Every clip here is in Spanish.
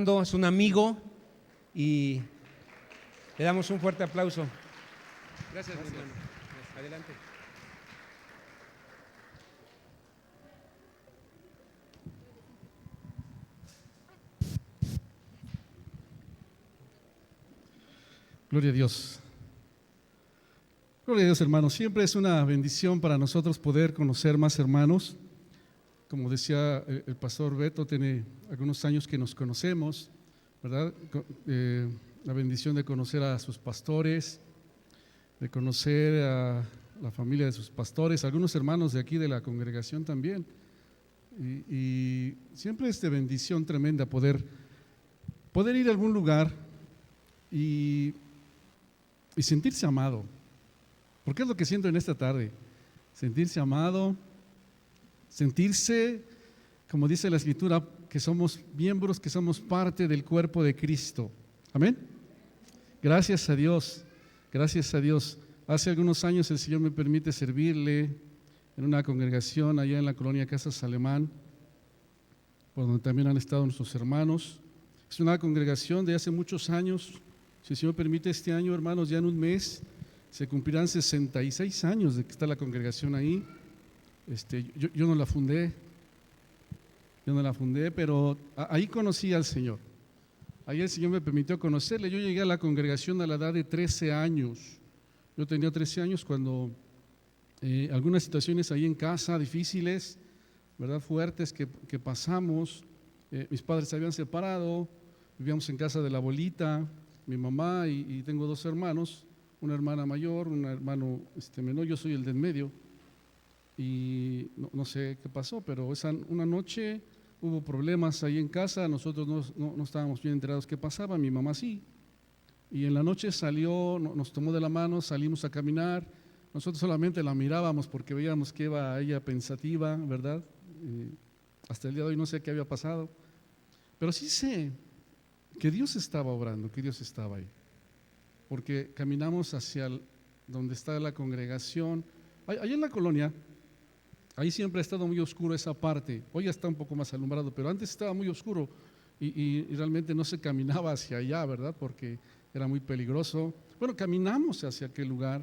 Armando es un amigo y le damos un fuerte aplauso. Gracias, mi hermano. Adelante. Gloria a Dios. Gloria a Dios, hermanos. Siempre es una bendición para nosotros poder conocer más hermanos. Como decía el pastor Beto, tiene algunos años que nos conocemos, ¿verdad? La bendición de conocer a sus pastores, de conocer a la familia de sus pastores, algunos hermanos de aquí de la congregación también. Y siempre es de bendición tremenda poder ir a algún lugar y sentirse amado. Porque es lo que siento en esta tarde, sentirse amado, sentirse, como dice la Escritura, que somos miembros, que somos parte del cuerpo de Cristo. Amén. Gracias a Dios, gracias a Dios. Hace algunos años el Señor me permite servirle en una congregación allá en la colonia Casas Alemán, por donde también han estado nuestros hermanos. Es una congregación de hace muchos años. Si el Señor permite, este año, hermanos, ya en un mes se cumplirán 66 años de que está la congregación ahí. Yo no la fundé, pero ahí conocí al Señor. Ahí el Señor me permitió conocerle. Yo llegué a la congregación a la edad de 13 años. Yo tenía 13 años cuando algunas situaciones ahí en casa difíciles, ¿verdad? Fuertes que pasamos. Mis padres se habían separado, vivíamos en casa de la abuelita, mi mamá y tengo dos hermanos, una hermana mayor, un hermano menor, yo soy el del medio. Y no sé qué pasó, pero una noche hubo problemas ahí en casa, nosotros no estábamos bien enterados qué pasaba, mi mamá sí. Y en la noche salió, nos tomó de la mano, salimos a caminar, nosotros solamente la mirábamos porque veíamos que iba ella pensativa, ¿verdad? Hasta el día de hoy no sé qué había pasado, pero sí sé que Dios estaba obrando, que Dios estaba ahí, porque caminamos hacia donde está la congregación, ahí en la colonia. Ahí siempre ha estado muy oscuro esa parte, hoy ya está un poco más alumbrado, pero antes estaba muy oscuro y realmente no se caminaba hacia allá, ¿verdad? Porque era muy peligroso. Bueno, caminamos hacia aquel lugar,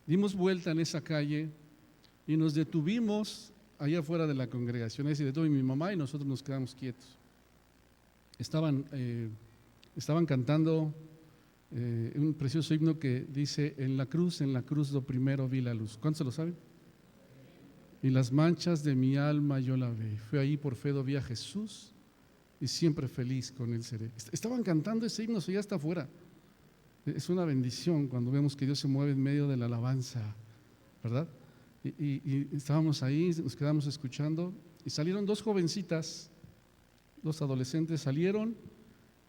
dimos vuelta en esa calle y nos detuvimos allá afuera de la congregación. Ahí se detuvo mi mamá y nosotros nos quedamos quietos. Estaban cantando un precioso himno que dice: en la cruz lo primero vi la luz. ¿Cuántos se lo saben? Y las manchas de mi alma yo la vi. Fue ahí por fe vi a Jesús y siempre feliz con él seré. Estaban cantando ese himno, eso ya está afuera. Es una bendición cuando vemos que Dios se mueve en medio de la alabanza, ¿verdad? Y estábamos ahí, nos quedamos escuchando y salieron dos jovencitas, dos adolescentes salieron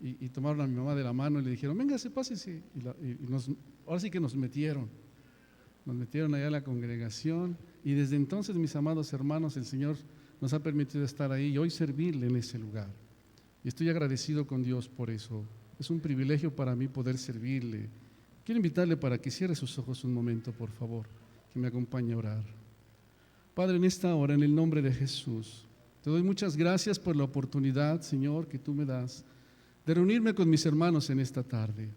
y tomaron a mi mamá de la mano y le dijeron: véngase, pásese. Ahora sí que nos metieron allá a la congregación. Y desde entonces, mis amados hermanos, el Señor nos ha permitido estar ahí y hoy servirle en ese lugar. Y estoy agradecido con Dios por eso. Es un privilegio para mí poder servirle. Quiero invitarle para que cierre sus ojos un momento, por favor, que me acompañe a orar. Padre, en esta hora, en el nombre de Jesús, te doy muchas gracias por la oportunidad, Señor, que tú me das de reunirme con mis hermanos en esta tarde,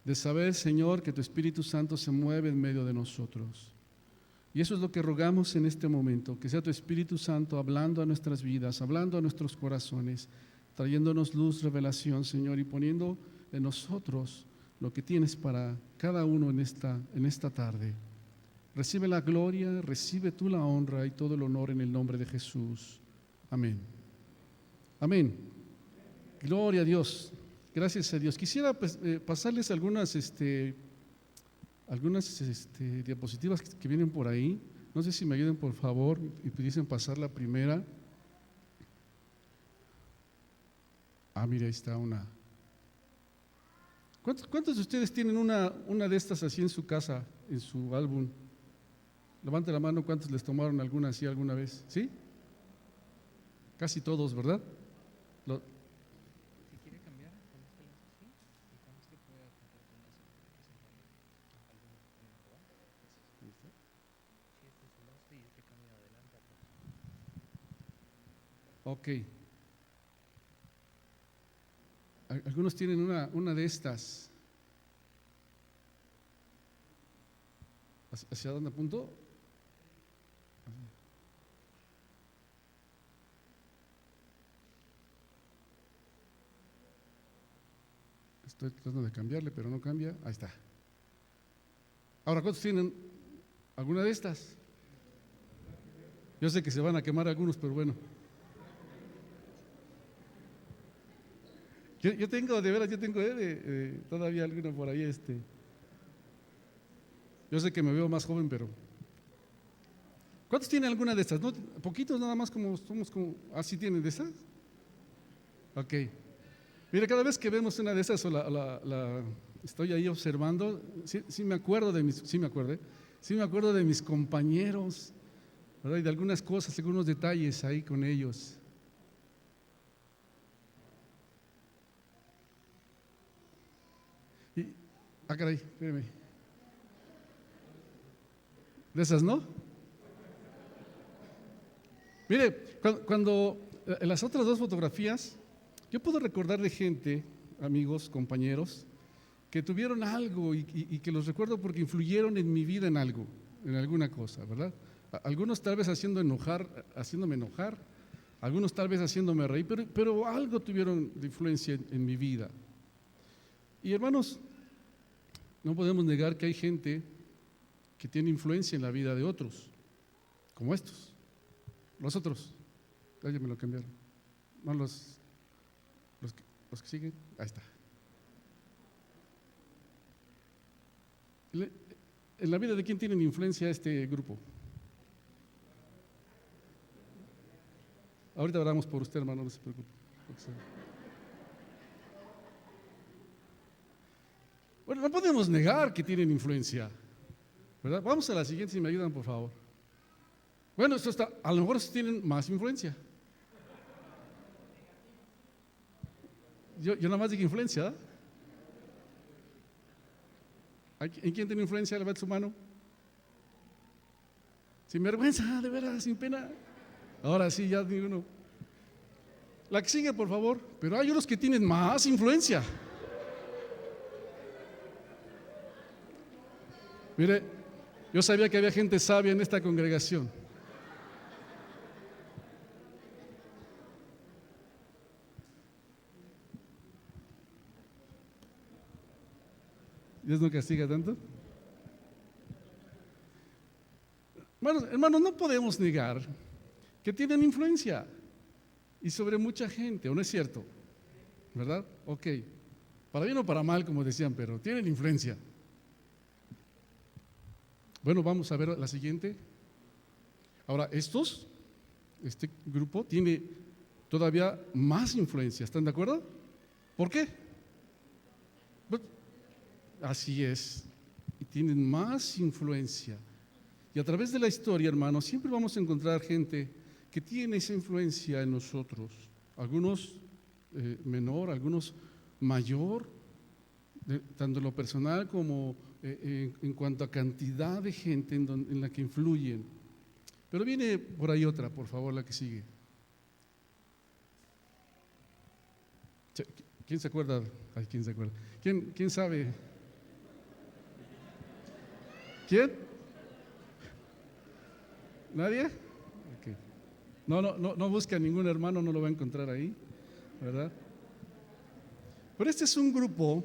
de saber, Señor, que tu Espíritu Santo se mueve en medio de nosotros. Y eso es lo que rogamos en este momento, que sea tu Espíritu Santo hablando a nuestras vidas, hablando a nuestros corazones, trayéndonos luz, revelación, Señor, y poniendo en nosotros lo que tienes para cada uno en esta tarde. Recibe la gloria, recibe tú la honra y todo el honor en el nombre de Jesús. Amén. Amén. Gloria a Dios. Gracias a Dios. Quisiera pasarles algunas diapositivas que vienen por ahí. No sé si me ayuden, por favor, y pudiesen pasar la primera. Mira, ahí está una. ¿Cuántos de ustedes tienen una de estas así en su casa, en su álbum? Levante la mano, ¿cuántos les tomaron alguna así alguna vez? ¿Sí? Casi todos, ¿verdad? Si quiere cambiar, conózcalas así y con esto puede apuntar con las Si este es el este y este cambia adelante atrás. Ok. Algunos tienen una de estas. ¿Hacia dónde apunto? Estoy tratando de cambiarle, pero no cambia. Ahí está. Ahora, ¿cuántos tienen alguna de estas? Yo sé que se van a quemar algunos, pero bueno. Yo tengo, de veras, todavía alguna por ahí. Yo sé que me veo más joven, pero ¿cuántos tienen alguna de estas? ¿No? Poquitos nada más, somos como, ¿así tienen de estas? Ok. Mira, cada vez que vemos una de esas o la estoy ahí observando, sí me acuerdo de mis compañeros, ¿verdad? Y de algunas cosas, algunos detalles ahí con ellos. Caray, espérame. De esas, ¿no? Mire, cuando en las otras dos fotografías, yo puedo recordar de gente, amigos, compañeros, que tuvieron algo y que los recuerdo porque influyeron en mi vida en algo, en alguna cosa, ¿verdad? Algunos tal vez haciéndome enojar, algunos tal vez haciéndome reír, pero algo tuvieron de influencia en mi vida. Y hermanos, no podemos negar que hay gente que tiene influencia en la vida de otros, como estos. Los otros, ya me lo cambiaron. No los que siguen, ahí está. ¿En la vida de quién tienen influencia este grupo? Ahorita oramos por usted, hermano, no se preocupe. Bueno, no podemos negar que tienen influencia, ¿verdad? Vamos a la siguiente, si me ayudan, por favor. Bueno, a lo mejor tienen más influencia. Yo nada más digo influencia, ¿eh? ¿En quién tiene influencia? Levanta su mano. Sin vergüenza, de veras, sin pena. Ahora sí, ya digo uno. La que sigue, por favor. Pero hay unos que tienen más influencia. Mire, yo sabía que había gente sabia en esta congregación. Dios no castiga tanto. Hermanos, no podemos negar que tienen influencia y sobre mucha gente, ¿o no es cierto? ¿Verdad? Ok. Para bien o para mal, como decían, pero tienen influencia. Bueno, vamos a ver la siguiente. Ahora, este grupo tiene todavía más influencia, ¿están de acuerdo? ¿Por qué? Pues, así es, y tienen más influencia. Y a través de la historia, hermanos, siempre vamos a encontrar gente que tiene esa influencia en nosotros. Algunos menor, algunos mayor, tanto en lo personal como en cuanto a cantidad de gente en la que influyen. Pero viene por ahí otra, por favor, la que sigue. ¿Quién se acuerda? Ay, ¿quién se acuerda? ¿Quién sabe? ¿Quién? ¿Nadie? Okay. No busca a ningún hermano, no lo va a encontrar ahí, ¿verdad? Pero este es un grupo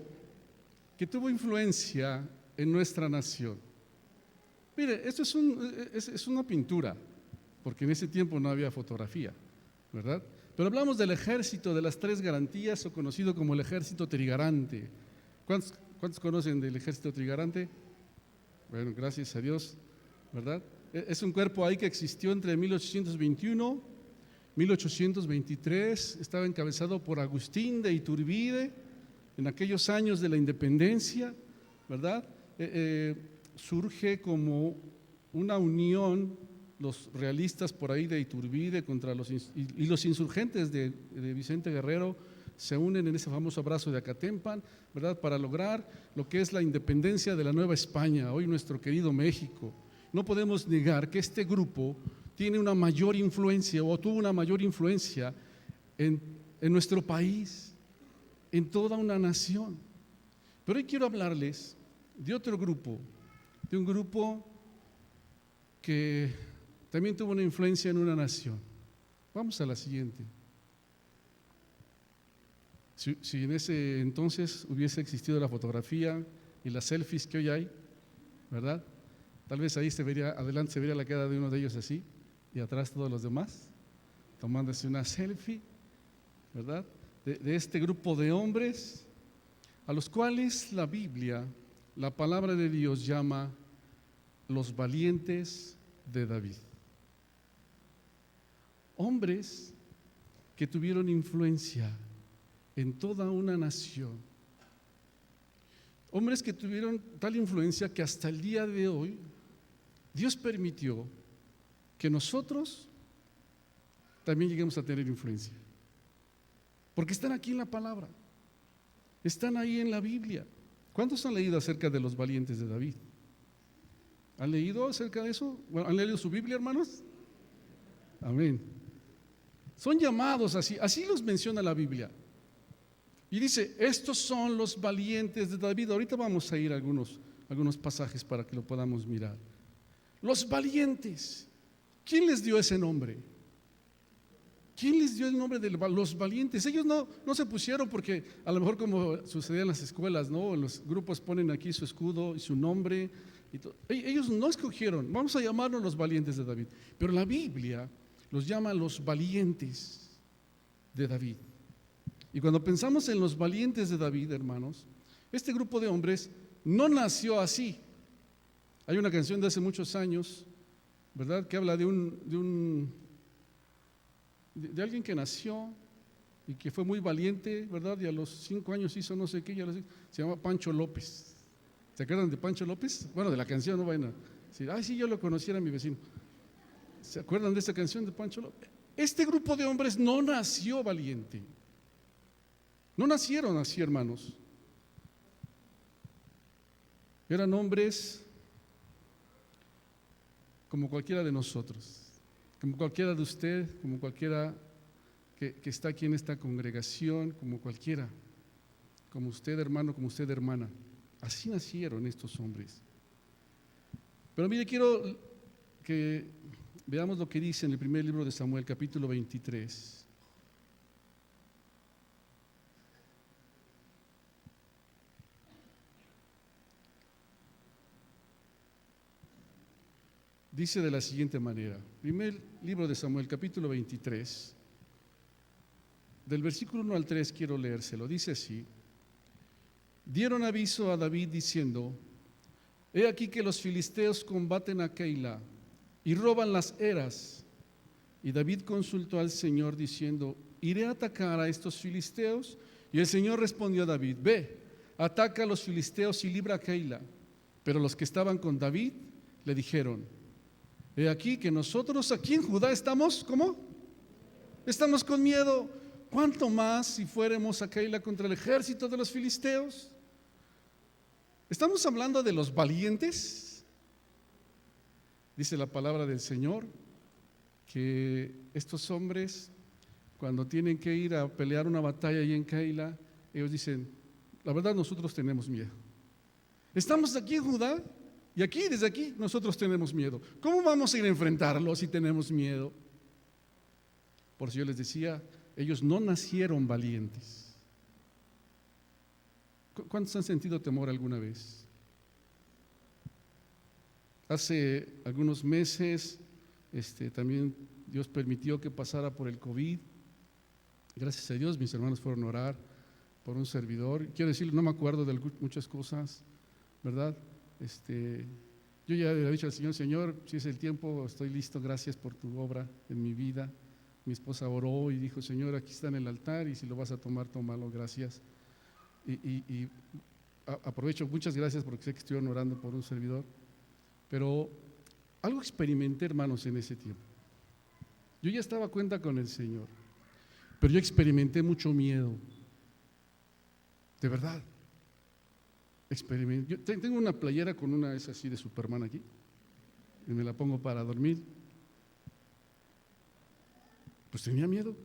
que tuvo influencia en nuestra nación. Mire, esto es una pintura, porque en ese tiempo no había fotografía, ¿verdad? Pero hablamos del ejército de las tres garantías, o conocido como el ejército trigarante. ¿Cuántos conocen del ejército trigarante? Bueno, gracias a Dios, ¿verdad? Es un cuerpo ahí que existió entre 1821 y 1823, estaba encabezado por Agustín de Iturbide, en aquellos años de la independencia, ¿verdad? Surge como una unión, los realistas por ahí de Iturbide contra los insurgentes de Vicente Guerrero se unen en ese famoso abrazo de Acatempan, ¿verdad? Para lograr lo que es la independencia de la Nueva España, hoy nuestro querido México. No podemos negar que este grupo tiene una mayor influencia o tuvo una mayor influencia en nuestro país. en toda una nación. Pero hoy quiero hablarles de otro grupo, de un grupo que también tuvo una influencia en una nación. Vamos a la siguiente. Si en ese entonces hubiese existido la fotografía y las selfies que hoy hay, ¿verdad? Tal vez ahí adelante se vería la cara de uno de ellos así, y atrás todos los demás, tomándose una selfie, ¿verdad? De este grupo de hombres a los cuales la Biblia, la palabra de Dios, llama los valientes de David. Hombres que tuvieron influencia en toda una nación. Hombres que tuvieron tal influencia que hasta el día de hoy Dios permitió que nosotros también lleguemos a tener influencia. Porque están aquí en la palabra, están ahí en la Biblia. ¿Cuántos han leído acerca de los valientes de David? ¿Han leído acerca de eso? Bueno, ¿han leído su Biblia, hermanos? Amén. Son llamados así los menciona la Biblia. Y dice, estos son los valientes de David. Ahorita vamos a ir a algunos pasajes para que lo podamos mirar. Los valientes. ¿Quién les dio ese nombre? ¿Quién les dio el nombre de los valientes? Ellos no se pusieron porque a lo mejor como sucedía en las escuelas, ¿no? En los grupos ponen aquí su escudo y su nombre. Ellos no escogieron, vamos a llamarlos los valientes de David. Pero la Biblia los llama los valientes de David. Y cuando pensamos en los valientes de David, hermanos, este grupo de hombres no nació así. Hay una canción de hace muchos años, ¿verdad?, que habla de alguien que nació y que fue muy valiente, ¿verdad? Y a los 5 años hizo no sé qué, se llama Pancho López. ¿Se acuerdan de Pancho López? Bueno, de la canción, no vayan a decir, ay, sí, yo lo conociera a mi vecino. ¿Se acuerdan de esa canción de Pancho López? Este grupo de hombres no nació valiente. No nacieron así, hermanos. Eran hombres como cualquiera de nosotros, como cualquiera de usted, como cualquiera que está aquí en esta congregación, como cualquiera, como usted, hermano, como usted, hermana. Así nacieron estos hombres. Pero mire, quiero que veamos lo que dice en el primer libro de Samuel, capítulo 23. Dice de la siguiente manera, primer libro de Samuel, capítulo 23, del versículo 1 al 3 quiero leérselo, dice así: dieron aviso a David diciendo, he aquí que los filisteos combaten a Keila y roban las eras. Y David consultó al Señor diciendo, ¿iré a atacar a estos filisteos? Y el Señor respondió a David, ve, ataca a los filisteos y libra a Keila. Pero los que estaban con David le dijeron, he aquí que nosotros aquí en Judá estamos, ¿cómo? Estamos con miedo. ¿Cuánto más si fuéramos a Keila contra el ejército de los filisteos? Estamos hablando de los valientes. Dice la palabra del Señor que estos hombres, cuando tienen que ir a pelear una batalla ahí en Keila, ellos dicen, la verdad nosotros tenemos miedo. Estamos aquí en Judá y aquí, desde aquí, nosotros tenemos miedo. ¿Cómo vamos a ir a enfrentarlos si tenemos miedo? Por eso yo les decía, ellos no nacieron valientes. ¿Cuántos han sentido temor alguna vez? Hace algunos meses también Dios permitió que pasara por el COVID. Gracias a Dios mis hermanos fueron a orar por un servidor. Quiero decir, no me acuerdo de muchas cosas, ¿verdad? Yo ya le he dicho al Señor, Señor, si es el tiempo, estoy listo, gracias por tu obra en mi vida. Mi esposa oró y dijo, Señor, aquí está en el altar y si lo vas a tomar, tómalo, gracias. Y aprovecho, muchas gracias porque sé que estuvieron orando por un servidor, pero algo experimenté, hermanos, en ese tiempo. Yo ya estaba a cuenta con el Señor, pero yo experimenté mucho miedo, de verdad. Yo tengo una playera con una es así de Superman aquí y me la pongo para dormir. Pues tenía miedo.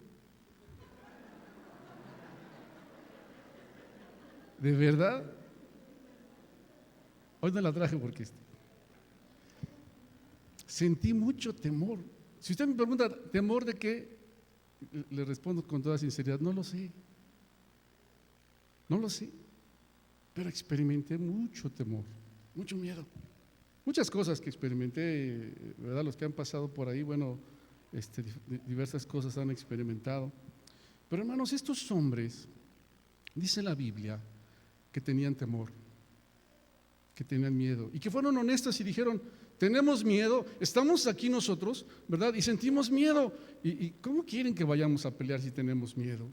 ¿De verdad? Hoy no la traje porque sentí mucho temor. Si usted me pregunta, ¿temor de qué? Le respondo con toda sinceridad, no lo sé. No lo sé. Pero experimenté mucho temor, mucho miedo. Muchas cosas que experimenté, ¿verdad? Los que han pasado por ahí, bueno, diversas cosas han experimentado. Pero hermanos, estos hombres, dice la Biblia, que tenían temor, que tenían miedo y que fueron honestos y dijeron, tenemos miedo, estamos aquí nosotros, ¿verdad? Y sentimos miedo. ¿Y cómo quieren que vayamos a pelear si tenemos miedo?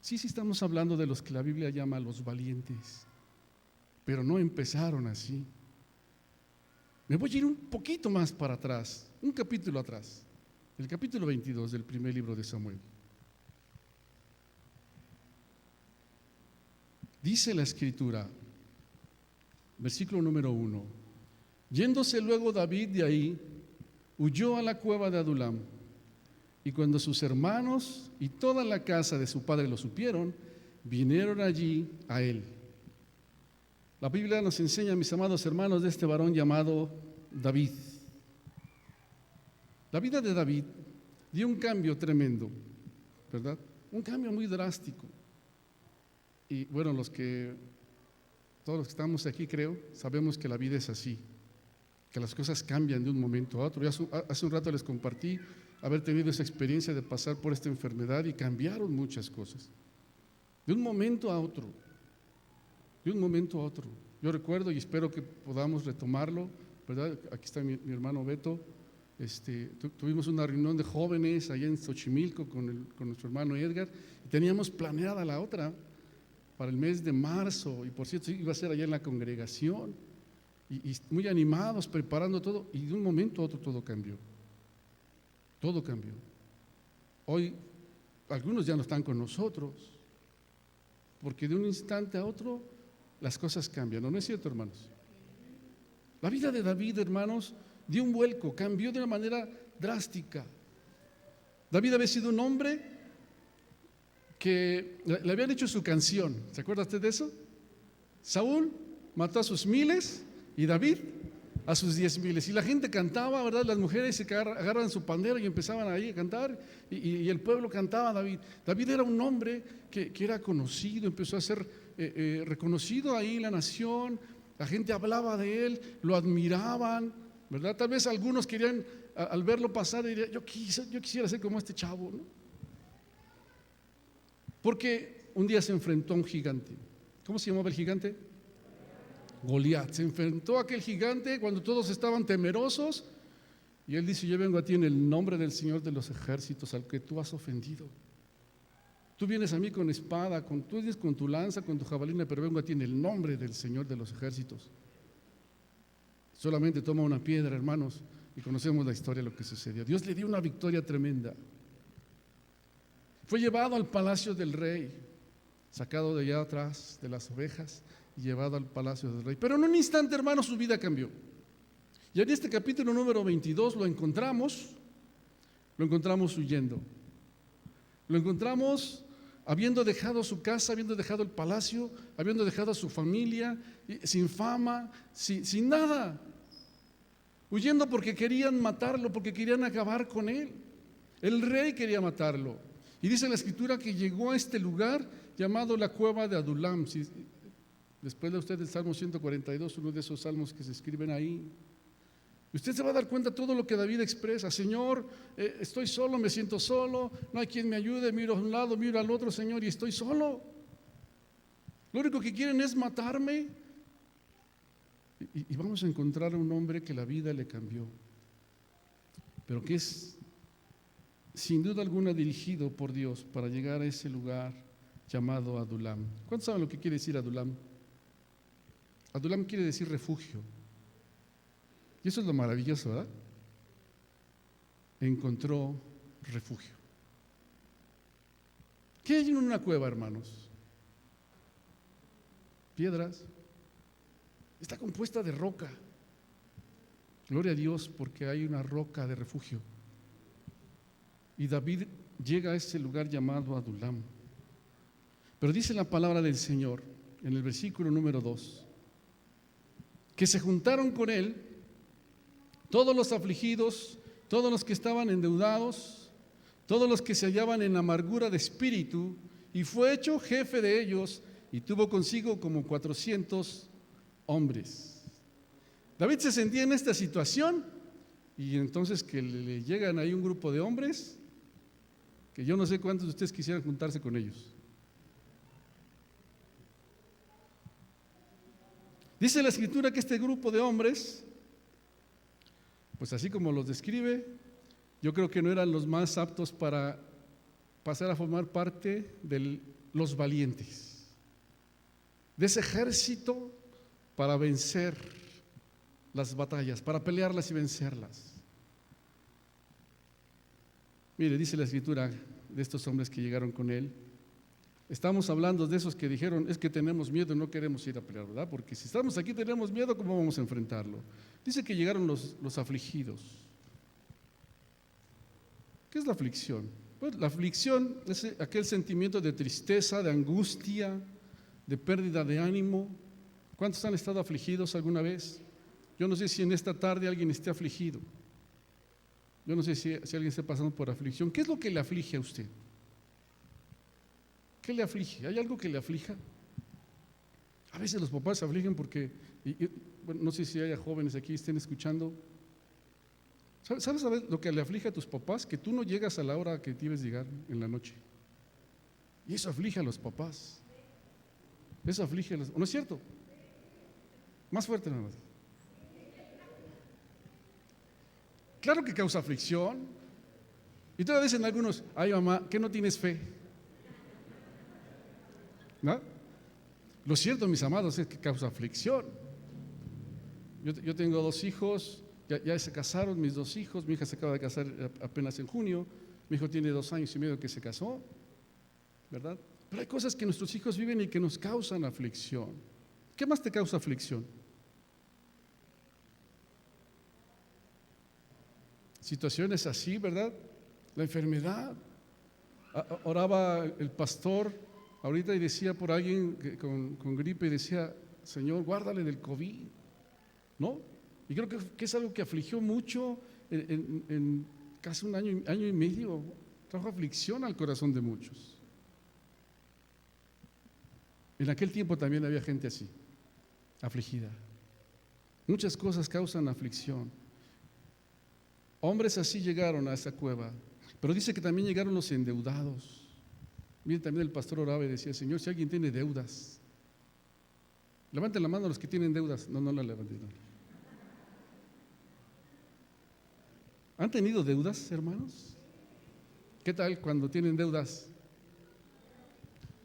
Sí, estamos hablando de los que la Biblia llama los valientes, pero no empezaron así. Me voy a ir un poquito más para atrás, un capítulo atrás, el capítulo 22 del primer libro de Samuel. Dice la Escritura, versículo número 1, yéndose luego David de ahí, huyó a la cueva de Adulam, y cuando sus hermanos y toda la casa de su padre lo supieron, vinieron allí a él. La Biblia nos enseña, mis amados hermanos, de este varón llamado David. La vida de David dio un cambio tremendo, ¿verdad? Un cambio muy drástico. Y bueno, todos los que estamos aquí, creo, sabemos que la vida es así, que las cosas cambian de un momento a otro. Yo hace un rato les compartí haber tenido esa experiencia de pasar por esta enfermedad y cambiaron muchas cosas, de un momento a otro. De un momento a otro. Yo recuerdo y espero que podamos retomarlo, ¿verdad? Aquí está mi hermano Beto. Tuvimos una reunión de jóvenes allá en Xochimilco con nuestro hermano Edgar y teníamos planeada la otra para el mes de marzo, y por cierto iba a ser allá en la congregación y muy animados, preparando todo, y de un momento a otro todo cambió. Todo cambió. Hoy algunos ya no están con nosotros, porque de un instante a otro las cosas cambian, ¿no es cierto, hermanos? La vida de David, hermanos, dio un vuelco, cambió de una manera drástica. David había sido un hombre que le habían hecho su canción, ¿se acuerda usted de eso? Saúl mató a sus miles y David a sus 10,000, y la gente cantaba, ¿verdad? Las mujeres se agarraban su pandero y empezaban ahí a cantar, y el pueblo cantaba a David. David era un hombre que era conocido, empezó a ser reconocido ahí en la nación, la gente hablaba de él, lo admiraban, ¿verdad? Tal vez algunos querían, al verlo pasar, dirían, yo quisiera ser como este chavo, ¿no? Porque un día se enfrentó a un gigante. ¿Cómo se llamaba el gigante? Goliat. Se enfrentó a aquel gigante cuando todos estaban temerosos, y él dice, yo vengo a ti en el nombre del Señor de los ejércitos, al que tú has ofendido. Tú vienes a mí con espada, tú vienes con tu lanza, con tu jabalina, pero vengo a ti en el nombre del Señor de los ejércitos. Solamente toma una piedra, hermanos, y conocemos la historia de lo que sucedió. Dios le dio una victoria tremenda. Fue llevado al palacio del rey, sacado de allá atrás de las ovejas y llevado al palacio del rey. Pero en un instante, hermanos, su vida cambió. Y en este capítulo número 22 lo encontramos huyendo. Lo encontramos habiendo dejado su casa, habiendo dejado el palacio, habiendo dejado a su familia, sin fama, sin nada. Huyendo porque querían matarlo, porque querían acabar con él. El rey quería matarlo. Y dice la Escritura que llegó a este lugar llamado la cueva de Adulam. Después de usted el Salmo 142, uno de esos salmos que se escriben ahí. Usted se va a dar cuenta de todo lo que David expresa. Señor, estoy solo, me siento solo, no hay quien me ayude, miro a un lado, miro al otro, Señor, y estoy solo. Lo único que quieren es matarme. Y vamos a encontrar a un hombre que la vida le cambió, pero que es sin duda alguna dirigido por Dios para llegar a ese lugar llamado Adulam. ¿Cuántos saben lo que quiere decir Adulam? Adulam quiere decir refugio. Y eso es lo maravilloso, ¿verdad? Encontró refugio. ¿Qué hay en una cueva, hermanos? Piedras. Está compuesta de roca. Gloria a Dios porque hay una roca de refugio. Y David llega a ese lugar llamado Adulam. Pero dice la palabra del Señor en el versículo número 2, que se juntaron con él todos los afligidos, todos los que estaban endeudados, todos los que se hallaban en amargura de espíritu, y fue hecho jefe de ellos, y tuvo consigo como 400 hombres. David se sentía en esta situación, y entonces que le llegan ahí un grupo de hombres, que yo no sé cuántos de ustedes quisieran juntarse con ellos. Dice la Escritura que este grupo de hombres, pues así como los describe, yo creo que no eran los más aptos para pasar a formar parte de los valientes, de ese ejército para vencer las batallas, para pelearlas y vencerlas. Mire, dice la Escritura de estos hombres que llegaron con él. Estamos hablando de esos que dijeron, es que tenemos miedo y no queremos ir a pelear, ¿verdad? Porque si estamos aquí tenemos miedo, ¿cómo vamos a enfrentarlo? Dice que llegaron los afligidos. ¿Qué es la aflicción? Pues la aflicción es aquel sentimiento de tristeza, de angustia, de pérdida de ánimo. ¿Cuántos han estado afligidos alguna vez? Yo no sé si en esta tarde alguien esté afligido. Yo no sé si alguien esté pasando por aflicción. ¿Qué es lo que le aflige a usted? ¿Qué le aflige? ¿Hay algo que le aflija? A veces los papás se afligen porque, bueno, no sé si haya jóvenes aquí que estén escuchando. ¿Sabes lo que le aflige a tus papás? Que tú no llegas a la hora que debes llegar en la noche. Y eso aflige a los papás. Eso aflige a los... ¿No es cierto? Más fuerte nada más. Claro que causa aflicción. Y todavía dicen algunos, ay mamá, ¿qué no tienes fe? ¿No? Lo cierto, mis amados, es que causa aflicción. Yo tengo 2 hijos, ya se casaron mis 2 hijos, mi hija se acaba de casar apenas en junio, mi hijo tiene 2 años y medio que se casó, ¿verdad? Pero hay cosas que nuestros hijos viven y que nos causan aflicción. ¿Qué más te causa aflicción? Situaciones así, ¿verdad? La enfermedad. Oraba el pastor ahorita y decía por alguien con gripe y decía, Señor, guárdale del COVID, ¿no? Y creo que es algo que afligió mucho en casi un año y medio, trajo aflicción al corazón de muchos. En aquel tiempo también había gente así, afligida. Muchas cosas causan aflicción. Hombres así llegaron a esa cueva, pero dice que también llegaron los endeudados. Miren, también el pastor oraba y decía, Señor, si alguien tiene deudas, levanten la mano a los que tienen deudas. No la levanten. ¿Han tenido deudas, hermanos? ¿Qué tal cuando tienen deudas?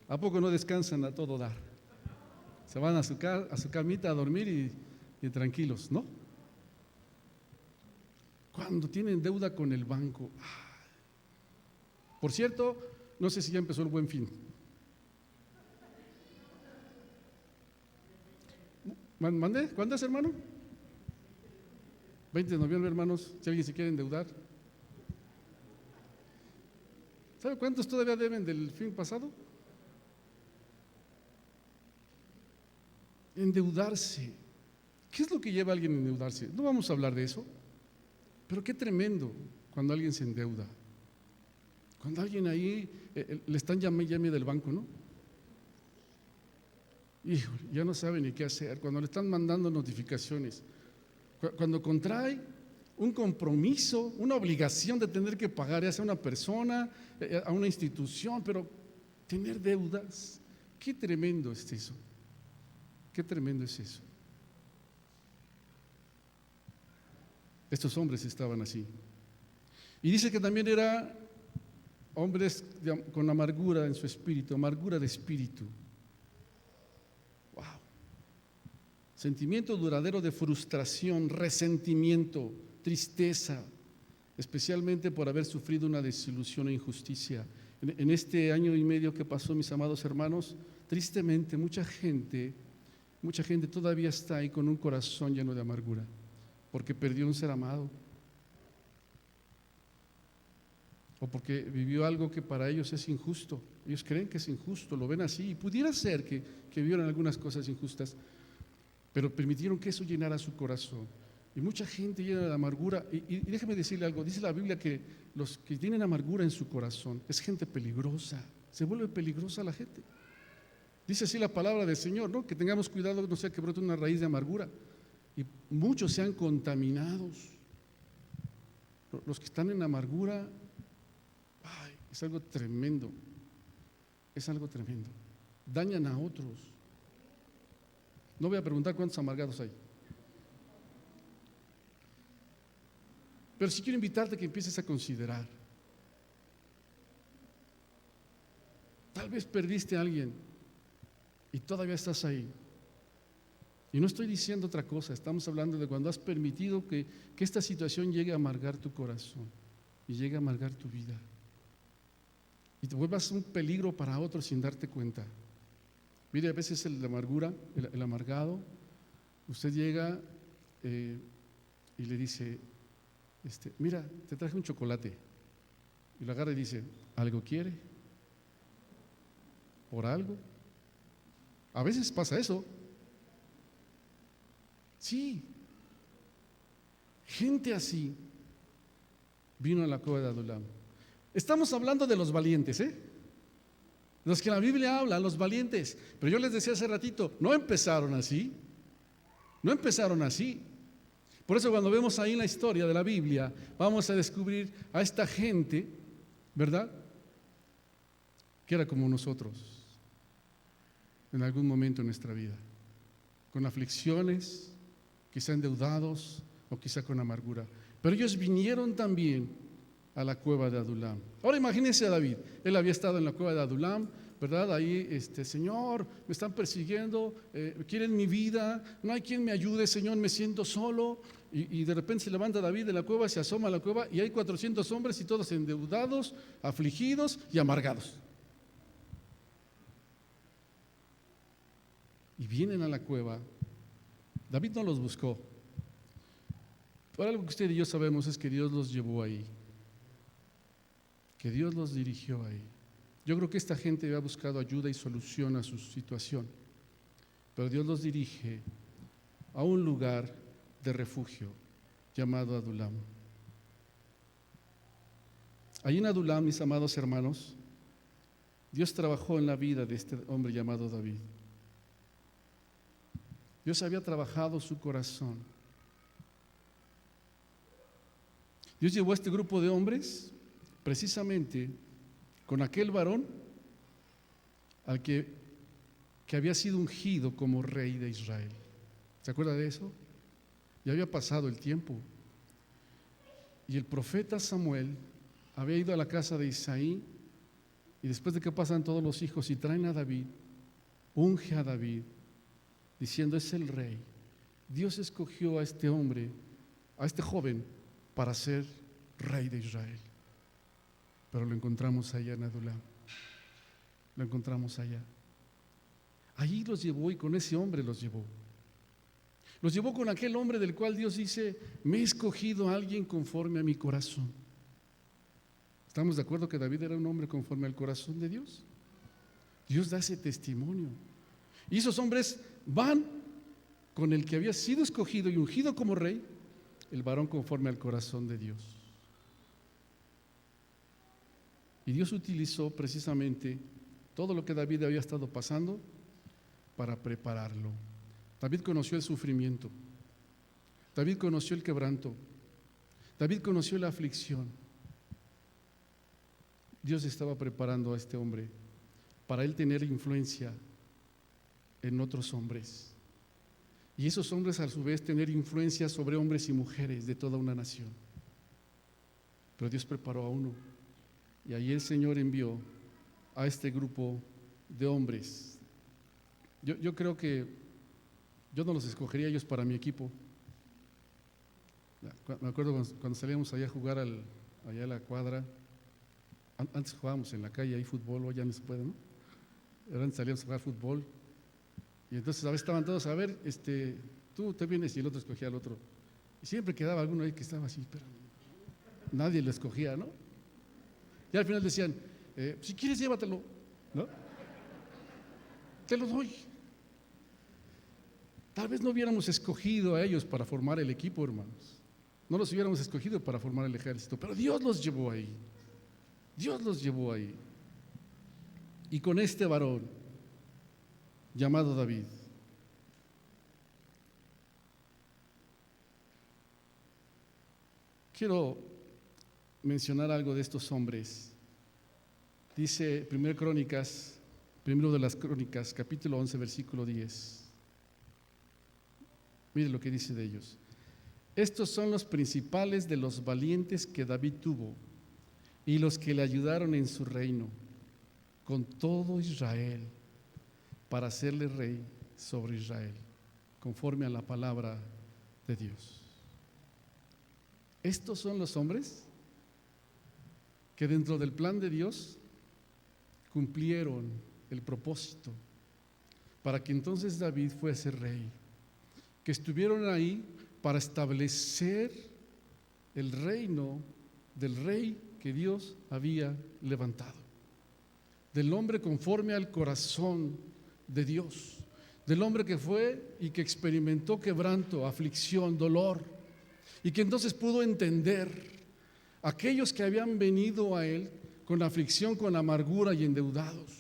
¿A poco no descansan a todo dar? Se van a su camita a dormir y tranquilos, ¿no? Cuando tienen deuda con el banco. Por cierto, no sé si ya empezó el Buen Fin. ¿Mandé? ¿Cuándo es, hermano? 20 de noviembre, hermanos, si alguien se quiere endeudar. ¿Sabe cuántos todavía deben del fin pasado? Endeudarse. ¿Qué es lo que lleva a alguien a endeudarse? No vamos a hablar de eso, pero qué tremendo cuando alguien se endeuda. Cuando alguien ahí le están llame del banco, ¿no? Híjole, ya no sabe ni qué hacer. Cuando le están mandando notificaciones, cuando contrae un compromiso, una obligación de tener que pagar, ya sea a una persona, a una institución, pero tener deudas, qué tremendo es eso. Qué tremendo es eso. Estos hombres estaban así. Y dice que también eran hombres con amargura en su espíritu, amargura de espíritu. Wow. Sentimiento duradero de frustración, resentimiento, tristeza, especialmente por haber sufrido una desilusión e injusticia. En este año y medio que pasó, mis amados hermanos, tristemente mucha gente todavía está ahí con un corazón lleno de amargura, porque perdió un ser amado, o porque vivió algo que para ellos es injusto. Ellos creen que es injusto, lo ven así, y pudiera ser que vivieron algunas cosas injustas, pero permitieron que eso llenara su corazón. Y mucha gente llena de amargura, y déjeme decirle algo, dice la Biblia que los que tienen amargura en su corazón es gente peligrosa, se vuelve peligrosa la gente. Dice así la palabra del Señor, ¿no? Que tengamos cuidado, no sea que brote una raíz de amargura. Y muchos sean contaminados. Los que están en amargura, ay, es algo tremendo. Es algo tremendo. Dañan a otros. No voy a preguntar cuántos amargados hay. Pero sí quiero invitarte a que empieces a considerar. Tal vez perdiste a alguien y todavía estás ahí. Y no estoy diciendo otra cosa, estamos hablando de cuando has permitido que esta situación llegue a amargar tu corazón y llegue a amargar tu vida. Y te vuelvas un peligro para otros sin darte cuenta. Mire, a veces el de amargura, el amargado, usted llega y le dice, mira, te traje un chocolate. Y lo agarra y dice, ¿algo quiere? ¿Por algo? A veces pasa eso. Sí. Gente así vino a la cueva de Adulam. Estamos hablando de los valientes, los que la Biblia habla, los valientes. Pero yo les decía hace ratito, no empezaron así. No empezaron así. Por eso cuando vemos ahí en la historia de la Biblia, vamos a descubrir a esta gente, ¿verdad? Que era como nosotros en algún momento en nuestra vida, con aflicciones, quizá endeudados o quizá con amargura. Pero ellos vinieron también a la cueva de Adulam. Ahora imagínense a David, él había estado en la cueva de Adulam, ¿verdad? Ahí, Señor, me están persiguiendo, quieren mi vida, no hay quien me ayude, Señor, me siento solo. Y de repente se levanta David de la cueva, se asoma a la cueva y hay 400 hombres y todos endeudados, afligidos y amargados. Y vienen a la cueva. David no los buscó. Pero algo que usted y yo sabemos es que Dios los llevó ahí, que Dios los dirigió ahí. Yo creo que esta gente había buscado ayuda y solución a su situación, pero Dios los dirige a un lugar de refugio llamado Adulam. Allí en Adulam, mis amados hermanos, Dios trabajó en la vida de este hombre llamado David. Dios había trabajado su corazón. Dios llevó a este grupo de hombres precisamente con aquel varón al que había sido ungido como rey de Israel. ¿Se acuerda de eso? Ya había pasado el tiempo. Y el profeta Samuel había ido a la casa de Isaí, y después de que pasan todos los hijos y traen a David, unge a David, diciendo, es el rey. Dios escogió a este hombre, a este joven, para ser rey de Israel. Pero lo encontramos allá en Adulam. Lo encontramos allá. Allí los llevó y con ese hombre los llevó. Los llevó con aquel hombre del cual Dios dice, me he escogido a alguien conforme a mi corazón. ¿Estamos de acuerdo que David era un hombre conforme al corazón de Dios? Dios da ese testimonio. Y esos hombres van con el que había sido escogido y ungido como rey, el varón conforme al corazón de Dios. Y Dios utilizó precisamente todo lo que David había estado pasando para prepararlo. David conoció el sufrimiento, David conoció el quebranto, David conoció la aflicción. Dios estaba preparando a este hombre para él tener influencia en otros hombres, y esos hombres a su vez tener influencia sobre hombres y mujeres de toda una nación. Pero Dios preparó a uno, y ahí el Señor envió a este grupo de hombres. Yo creo que yo no los escogería ellos para mi equipo. Me acuerdo cuando salíamos allá a jugar allá a la cuadra. Antes jugábamos en la calle ahí fútbol, hoy ya no se puede, ¿no? Antes salíamos a jugar fútbol. Y entonces a veces estaban todos, a ver, tú te vienes, y el otro escogía al otro. Y siempre quedaba alguno ahí que estaba así, pero nadie lo escogía, ¿no? Y al final decían, si quieres llévatelo, ¿no? Te lo doy. Tal vez no hubiéramos escogido a ellos para formar el equipo, hermanos. No los hubiéramos escogido para formar el ejército, pero Dios los llevó ahí. Dios los llevó ahí. Y con este varón llamado David, quiero mencionar algo de estos hombres. Dice primero de las Crónicas, capítulo 11, versículo 10. Mire lo que dice de ellos. Estos son los principales de los valientes que David tuvo y los que le ayudaron en su reino, con todo Israel, para hacerle rey sobre Israel, conforme a la palabra de Dios. Estos son los hombres que dentro del plan de Dios cumplieron el propósito para que entonces David fuese rey, que estuvieron ahí para establecer el reino del rey que Dios había levantado, del hombre conforme al corazón de Dios, del hombre que fue y que experimentó quebranto, aflicción, dolor, y que entonces pudo entender aquellos que habían venido a él con aflicción, con amargura y endeudados.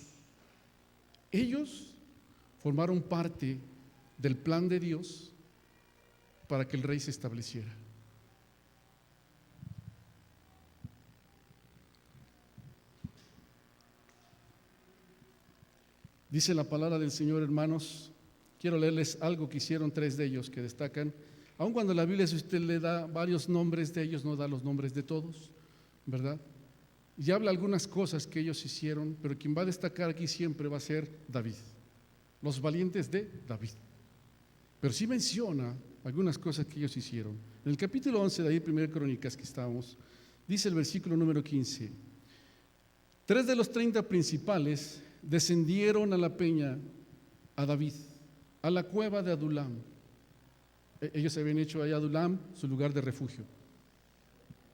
Ellos formaron parte del plan de Dios para que el rey se estableciera. Dice la palabra del Señor, hermanos. Quiero leerles algo que hicieron 3 de ellos que destacan. Aun cuando la Biblia, si usted le da varios nombres de ellos, no da los nombres de todos, ¿verdad? Y habla algunas cosas que ellos hicieron, pero quien va a destacar aquí siempre va a ser David, los valientes de David. Pero sí menciona algunas cosas que ellos hicieron. En el capítulo 11 de ahí, 1 Crónicas que estamos, dice el versículo número 15: 3 de los 30 principales descendieron a la peña a David, a la cueva de Adulam. Ellos habían hecho allá Adulam su lugar de refugio.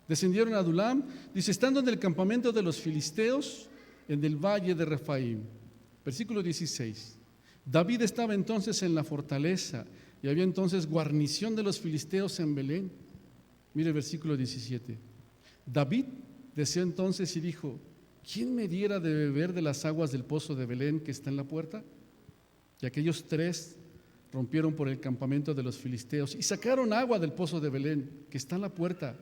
Descendieron a Adulam, dice, estando en el campamento de los filisteos, en el valle de Refaim. Versículo 16. David estaba entonces en la fortaleza y había entonces guarnición de los filisteos en Belén. Mire el versículo 17. David deseó entonces y dijo: ¿quién me diera de beber de las aguas del pozo de Belén que está en la puerta? Y aquellos 3 rompieron por el campamento de los filisteos y sacaron agua del pozo de Belén que está en la puerta,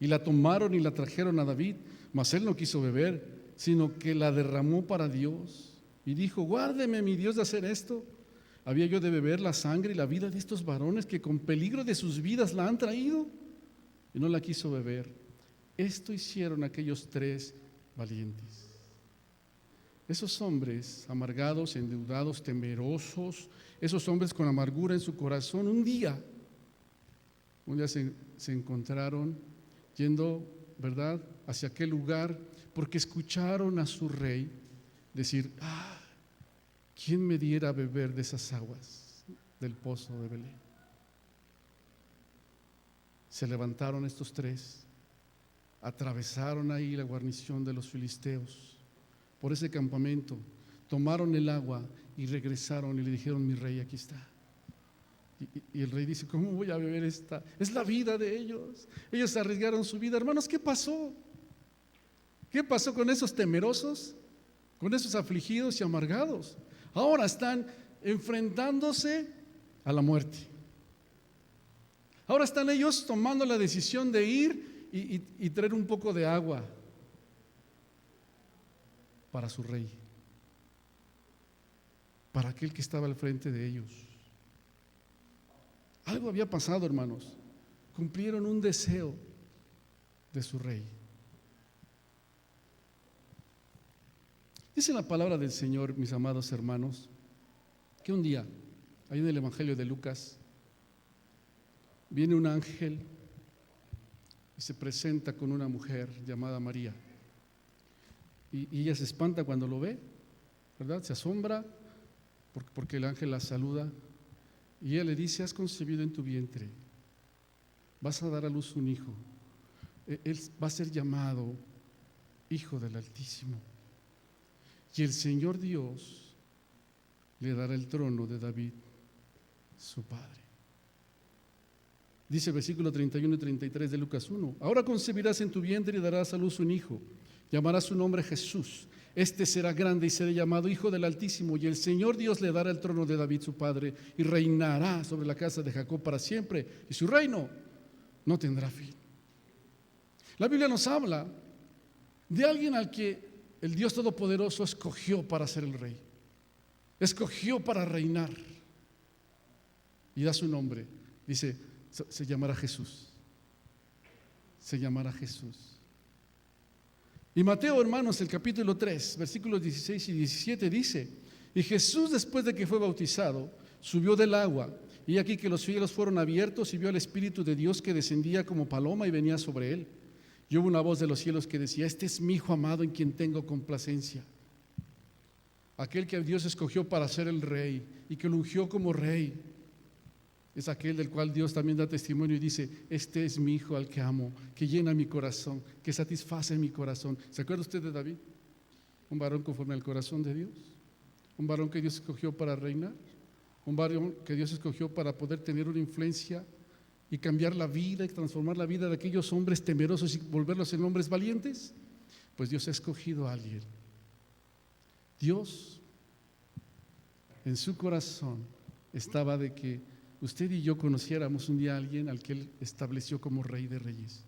y la tomaron y la trajeron a David, mas él no quiso beber, sino que la derramó para Dios, y dijo: guárdeme mi Dios de hacer esto. ¿Había yo de beber la sangre y la vida de estos varones que con peligro de sus vidas la han traído? Y no la quiso beber. Esto hicieron aquellos 3 valientes. Esos hombres amargados, endeudados, temerosos, esos hombres con amargura en su corazón, un día se encontraron yendo, ¿verdad?, hacia aquel lugar, porque escucharon a su rey decir: ¿quién me diera a beber de esas aguas del pozo de Belén? Se levantaron estos 3, atravesaron ahí la guarnición de los filisteos, por ese campamento, tomaron el agua y regresaron y le dijeron: mi rey, aquí está. Y el rey dice: ¿cómo voy a beber esta? Es la vida de ellos. Ellos arriesgaron su vida. Hermanos, ¿qué pasó? ¿Qué pasó con esos temerosos? Con esos afligidos y amargados. Ahora están enfrentándose a la muerte. Ahora están ellos tomando la decisión de ir y traer un poco de agua para su rey, para aquel que estaba al frente de ellos. Algo había pasado, hermanos. Cumplieron un deseo de su rey. Dice la palabra del Señor, mis amados hermanos, que un día, ahí en el Evangelio de Lucas, viene un ángel y se presenta con una mujer llamada María. Y ella se espanta cuando lo ve, ¿verdad? Se asombra porque el ángel la saluda, y ella le dice: has concebido en tu vientre, vas a dar a luz un hijo, él va a ser llamado Hijo del Altísimo. Y el Señor Dios le dará el trono de David, su padre. Dice el versículo 31 y 33 de Lucas 1: ahora concebirás en tu vientre y darás a luz un hijo. Llamarás su nombre Jesús. Este será grande y será llamado Hijo del Altísimo. Y el Señor Dios le dará el trono de David, su padre, y reinará sobre la casa de Jacob para siempre. Y su reino no tendrá fin. La Biblia nos habla de alguien al que el Dios Todopoderoso escogió para ser el rey. Escogió para reinar. Y da su nombre. Dice, se llamará Jesús. Se llamará Jesús. Y Mateo, hermanos, el capítulo 3, versículos 16 y 17 dice: y Jesús, después de que fue bautizado, subió del agua, y aquí que los cielos fueron abiertos, y vio al Espíritu de Dios que descendía como paloma y venía sobre él. Y hubo una voz de los cielos que decía: este es mi Hijo amado en quien tengo complacencia. Aquel que Dios escogió para ser el rey y que lo ungió como rey es aquel del cual Dios también da testimonio y dice: este es mi Hijo al que amo, que llena mi corazón, que satisface mi corazón. ¿Se acuerda usted de David? Un varón conforme al corazón de Dios, un varón que Dios escogió para reinar, un varón que Dios escogió para poder tener una influencia y cambiar la vida y transformar la vida de aquellos hombres temerosos y volverlos en hombres valientes. Pues Dios ha escogido a alguien. Dios en su corazón estaba de que usted y yo conociéramos un día a alguien al que Él estableció como Rey de Reyes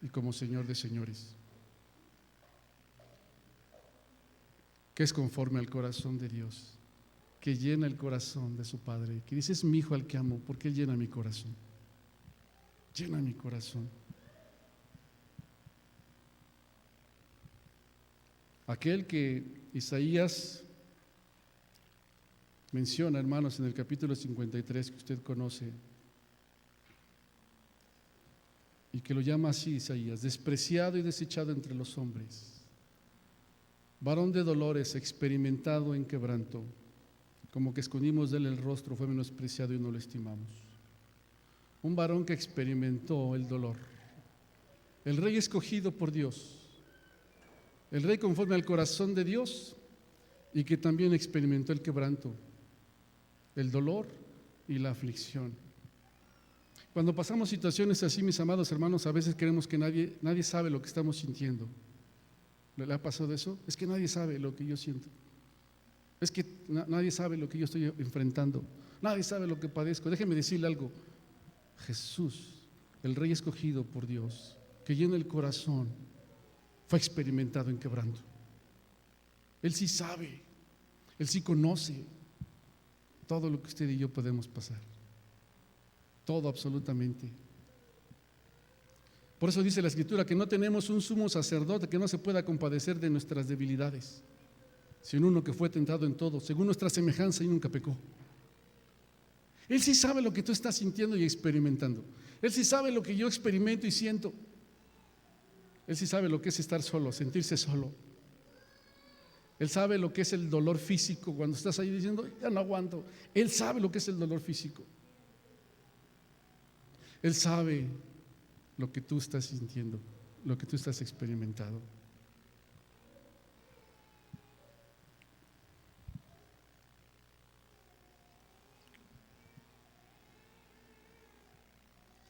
y como Señor de Señores, que es conforme al corazón de Dios, que llena el corazón de su Padre, que dice: es mi Hijo al que amo, porque Él llena mi corazón. Llena mi corazón. Aquel que Isaías menciona, hermanos, en el capítulo 53, que usted conoce, y que lo llama así Isaías: despreciado y desechado entre los hombres, varón de dolores, experimentado en quebranto, como que escondimos de él el rostro, fue menospreciado y no lo estimamos. Un varón que experimentó el dolor, el rey escogido por Dios, el rey conforme al corazón de Dios, y que también experimentó el quebranto, el dolor y la aflicción. Cuando pasamos situaciones así, mis amados hermanos, a veces creemos que nadie sabe lo que estamos sintiendo. ¿Le ha pasado eso? Es que nadie sabe lo que yo siento. Es que nadie sabe lo que yo estoy enfrentando. Nadie sabe lo que padezco. Déjeme decirle algo: Jesús, el Rey escogido por Dios, que llena el corazón, fue experimentado en quebranto. Él sí sabe, Él sí conoce todo lo que usted y yo podemos pasar. Todo, absolutamente. Por eso dice la Escritura que no tenemos un sumo sacerdote que no se pueda compadecer de nuestras debilidades, sino uno que fue tentado en todo, según nuestra semejanza, y nunca pecó. Él sí sabe lo que tú estás sintiendo y experimentando. Él sí sabe lo que yo experimento y siento. Él sí sabe lo que es estar solo, sentirse solo. Él sabe lo que es el dolor físico cuando estás ahí diciendo: ya no aguanto. Él sabe lo que es el dolor físico. Él sabe lo que tú estás sintiendo, lo que tú estás experimentando.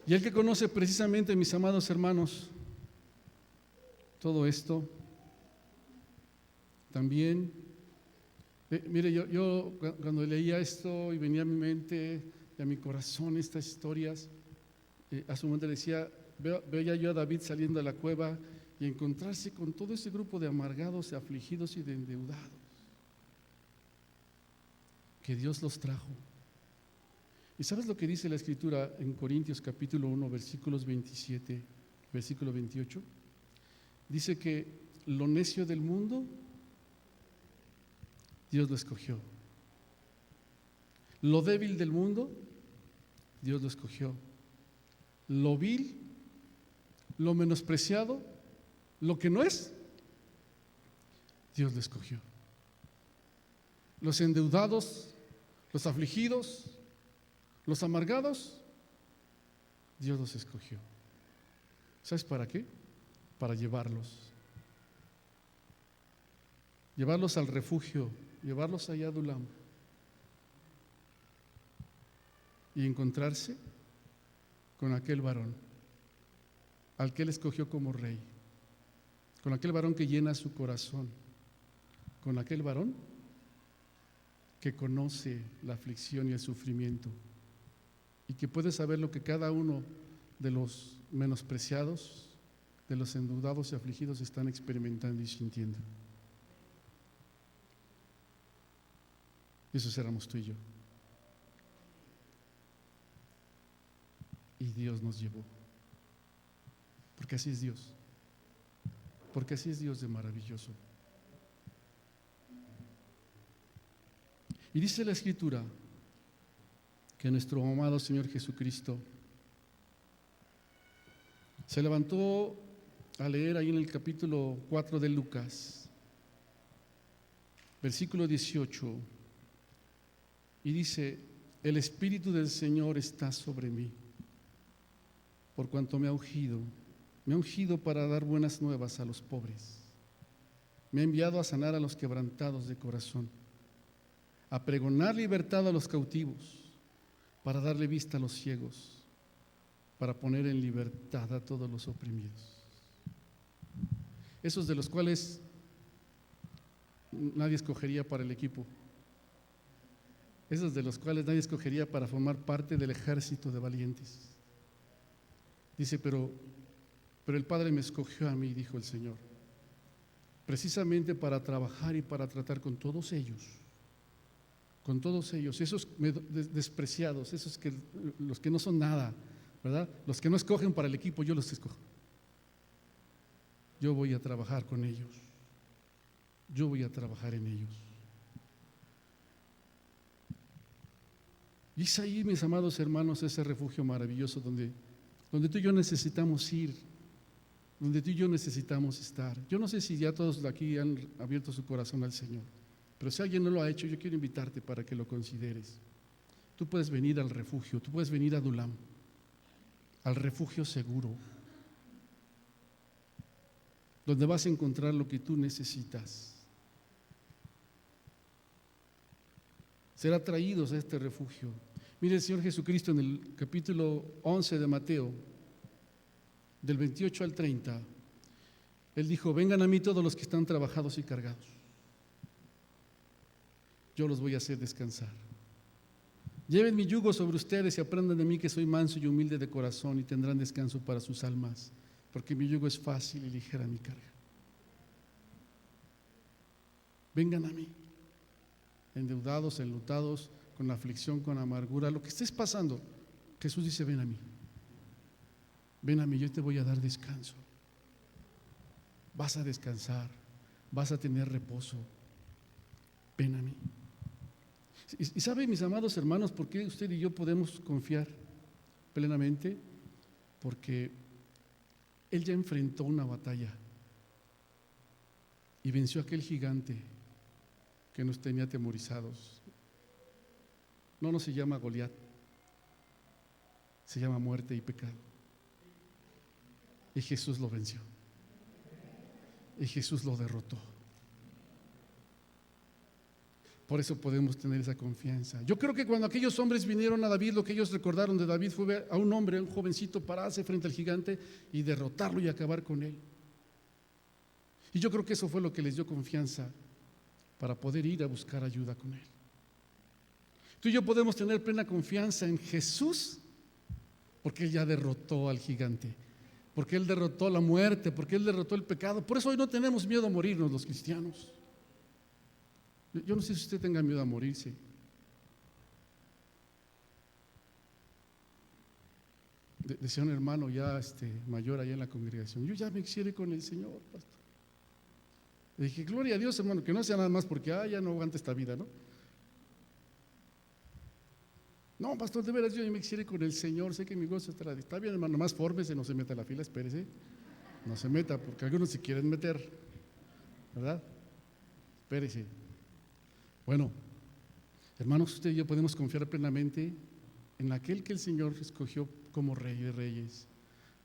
Y el que conoce precisamente, mis amados hermanos, todo esto, también, mire, yo cuando leía esto y venía a mi mente y a mi corazón estas historias, a su momento decía: veía yo a David saliendo de la cueva y encontrarse con todo ese grupo de amargados, de afligidos y de endeudados, que Dios los trajo. ¿Y sabes lo que dice la Escritura en Corintios capítulo 1, versículos 27, versículo 28? Dice que lo necio del mundo, Dios lo escogió. Lo débil del mundo, Dios lo escogió. Lo vil, lo menospreciado, lo que no es, Dios lo escogió. Los endeudados, los afligidos, los amargados, Dios los escogió. ¿Sabes para qué? Para llevarlos llevarlos al refugio, llevarlos allá a Adulam y encontrarse con aquel varón al que él escogió como rey, con aquel varón que llena su corazón, con aquel varón que conoce la aflicción y el sufrimiento y que puede saber lo que cada uno de los menospreciados, de los endeudados y afligidos están experimentando y sintiendo. Y eso éramos tú y yo. Y Dios nos llevó. Porque así es Dios. Porque así es Dios de maravilloso. Y dice la Escritura que nuestro amado Señor Jesucristo se levantó a leer ahí en el capítulo 4 de Lucas, versículo 18, y dice: el Espíritu del Señor está sobre mí, por cuanto me ha ungido para dar buenas nuevas a los pobres, me ha enviado a sanar a los quebrantados de corazón, a pregonar libertad a los cautivos, para darle vista a los ciegos, para poner en libertad a todos los oprimidos. Esos de los cuales nadie escogería para el equipo, esos de los cuales nadie escogería para formar parte del ejército de valientes. Dice, pero el Padre me escogió a mí, dijo el Señor, precisamente para trabajar y para tratar con todos ellos, esos despreciados, los que no son nada, ¿verdad? Los que no escogen para el equipo, yo los escojo. Yo voy a trabajar con ellos. Yo voy a trabajar en ellos. Y es ahí, mis amados hermanos, ese refugio maravilloso donde tú y yo necesitamos ir, donde tú y yo necesitamos estar. Yo no sé si ya todos de aquí han abierto su corazón al Señor, pero si alguien no lo ha hecho, yo quiero invitarte para que lo consideres. Tú puedes venir al refugio, tú puedes venir a Adulam, al refugio seguro, donde vas a encontrar lo que tú necesitas. Ser atraídos a este refugio. Mire, el Señor Jesucristo en el capítulo 11 de Mateo, del 28 al 30, Él dijo: vengan a mí todos los que están trabajados y cargados, yo los voy a hacer descansar. Lleven mi yugo sobre ustedes y aprendan de mí, que soy manso y humilde de corazón, y tendrán descanso para sus almas, porque mi yugo es fácil y ligera mi carga. Vengan a mí, endeudados, enlutados, con aflicción, con amargura, lo que estés pasando. Jesús dice: ven a mí, yo te voy a dar descanso. Vas a descansar, vas a tener reposo. Ven a mí. ¿Y sabe, mis amados hermanos, por qué usted y yo podemos confiar plenamente? Porque Él ya enfrentó una batalla y venció a aquel gigante que nos tenía atemorizados. No se llama Goliat, se llama muerte y pecado. Y Jesús lo venció. Y Jesús lo derrotó. Por eso podemos tener esa confianza. Yo creo que cuando aquellos hombres vinieron a David, lo que ellos recordaron de David fue ver a un hombre, a un jovencito, pararse frente al gigante y derrotarlo y acabar con él. Y yo creo que eso fue lo que les dio confianza para poder ir a buscar ayuda con él. Tú y yo podemos tener plena confianza en Jesús, porque Él ya derrotó al gigante, porque Él derrotó la muerte, porque Él derrotó el pecado. Por eso hoy no tenemos miedo a morirnos los cristianos. Yo no sé si usted tenga miedo a morirse. Decía un hermano ya mayor allá en la congregación: yo ya me quisiera con el Señor, pastor. Le dije: gloria a Dios, hermano, que no sea nada más porque ya no aguanta esta vida, ¿no? No, pastor, de veras, yo me quisiera con el Señor, sé que mi gozo estará. Está bien, hermano, más fórmese, no se meta a la fila, espérese. No se meta, porque algunos se quieren meter, ¿verdad? Espérese. Bueno, hermanos, usted y yo podemos confiar plenamente en aquel que el Señor escogió como Rey de Reyes,